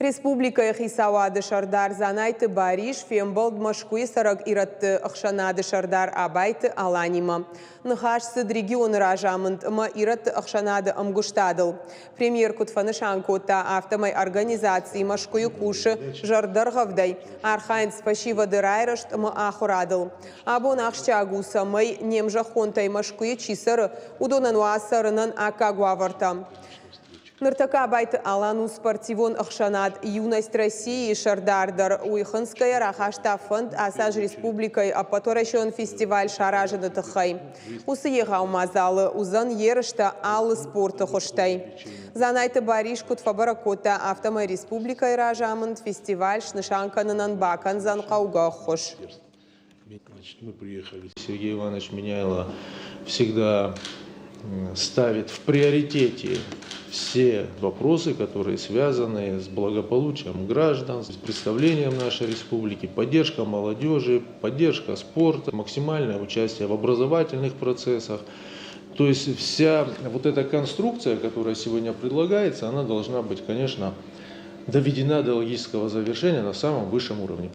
Республика Хисауады Шардар Занайты Бариш, Фемболд Машкуи Сараг Ират Ахшанады Шардар Абайты Аланима. Нахашсы регион Ражамент Ма Ират Ахшанады Амгуштадл. Премьер Кутфанышанкота автомой организации Машкуи Куши Жардар Гавдай. Архайн спасибо Дырайрашт Ма Ахурадл. Абон Ахшчагу Самай Немжахонтай Машкуи Чисар Удонануасарнан Акагуаварта. Ныртака байты алану спортивон ахшанат юность России Шардардар Уйханская Рахашта фонд Асаж Республикой Апаторашон фестиваль Шаражада Тахай. Усыега умазалы узан ерышта аллы спорта хоштай. Занайты Бариш Кутфабаракота автомой Республикой Ражамент фестиваль Шнышанка Нанбакан Занкауга хош. Мы приехали. Сергей Иванович Меняйло всегда ставит в приоритете все вопросы, которые связаны с благополучием граждан, с представлением нашей республики, поддержка молодежи, поддержка спорта, максимальное участие в образовательных процессах. То есть вся вот эта конструкция, которая сегодня предлагается, она должна быть, конечно, доведена до логического завершения на самом высшем уровне.